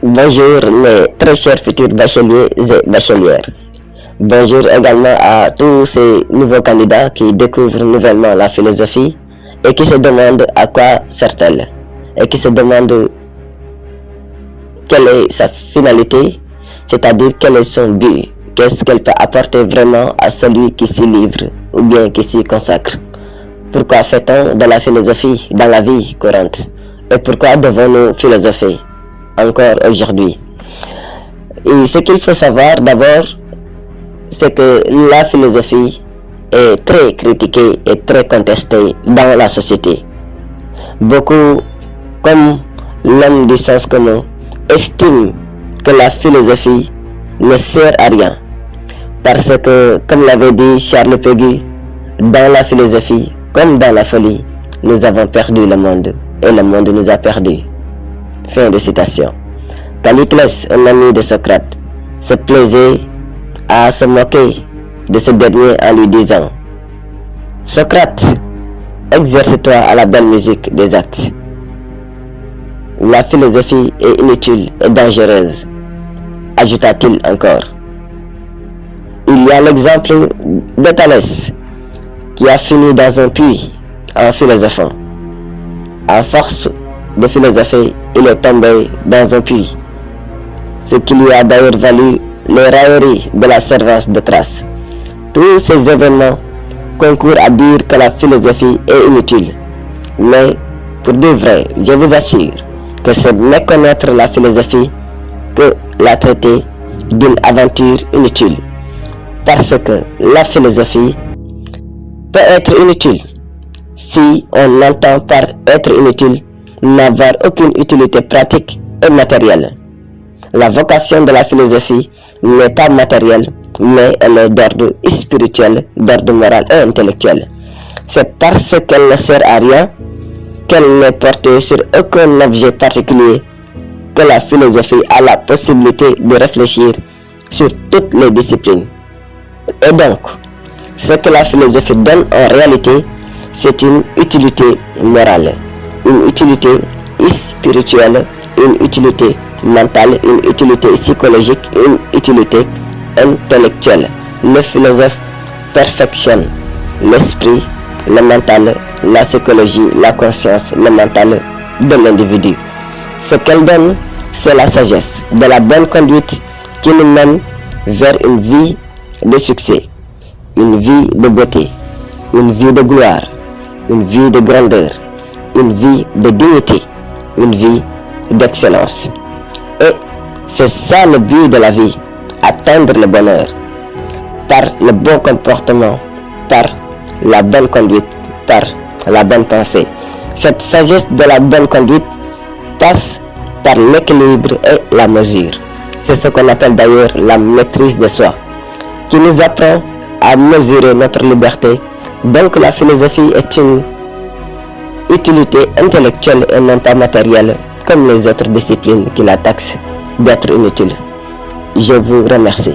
Bonjour mes très chers futurs bacheliers et bachelières. Bonjour également à tous ces nouveaux candidats qui découvrent nouvellement la philosophie et qui se demandent à quoi sert-elle et qui se demandent quelle est sa finalité, c'est-à-dire quel est son but, qu'est-ce qu'elle peut apporter vraiment à celui qui s'y livre ou bien qui s'y consacre. Pourquoi fait-on de la philosophie dans la vie courante et pourquoi devons-nous philosopher encore aujourd'hui? Et ce qu'il faut savoir d'abord, c'est que la philosophie est très critiquée et très contestée dans la société. Beaucoup, comme l'homme du sens commun, estiment que la philosophie ne sert à rien. Parce que, comme l'avait dit Charles Péguy, dans la philosophie, comme dans la folie, nous avons perdu le monde et le monde nous a perdu. Fin de citation. Calliclès, un ami de Socrate, se plaisait à se moquer de ce dernier en lui disant: Socrate, exerce-toi à la belle musique des actes. La philosophie est inutile et dangereuse, ajouta-t-il encore. Il y a l'exemple de Thalès, qui a fini dans un puits en philosophant. À force de philosopher, il est tombé dans un puits, ce qui lui a d'ailleurs valu les railleries de la servante de Thrace. Tous ces événements concourent à dire que la philosophie est inutile. Mais, pour de vrai, je vous assure que c'est méconnaître la philosophie que la traiter d'une aventure inutile. Parce que la philosophie peut être inutile si on entend par être inutile n'avoir aucune utilité pratique et matérielle. La vocation de la philosophie n'est pas matérielle, mais elle est d'ordre spirituel, d'ordre moral et intellectuel. C'est parce qu'elle ne sert à rien, qu'elle n'est portée sur aucun objet particulier, que la philosophie a la possibilité de réfléchir sur toutes les disciplines. Et donc, ce que la philosophie donne en réalité, c'est une utilité morale, une utilité spirituelle, une utilité mentale, une utilité psychologique, une utilité intellectuelle. Le philosophe perfectionne l'esprit, le mental, la psychologie, la conscience, le mental de l'individu. Ce qu'elle donne, c'est la sagesse, de la bonne conduite qui nous mène vers une vie de succès, une vie de beauté, une vie de gloire, une vie de grandeur, une vie de dignité, une vie d'excellence. Et c'est ça le but de la vie, atteindre le bonheur, par le bon comportement, par la bonne conduite, par la bonne pensée. Cette sagesse de la bonne conduite passe par l'équilibre et la mesure. C'est ce qu'on appelle d'ailleurs la maîtrise de soi, qui nous apprend à mesurer notre liberté. Donc la philosophie est une utilité intellectuelle et non pas matérielle, comme les autres disciplines qui la taxent d'être inutile. Je vous remercie.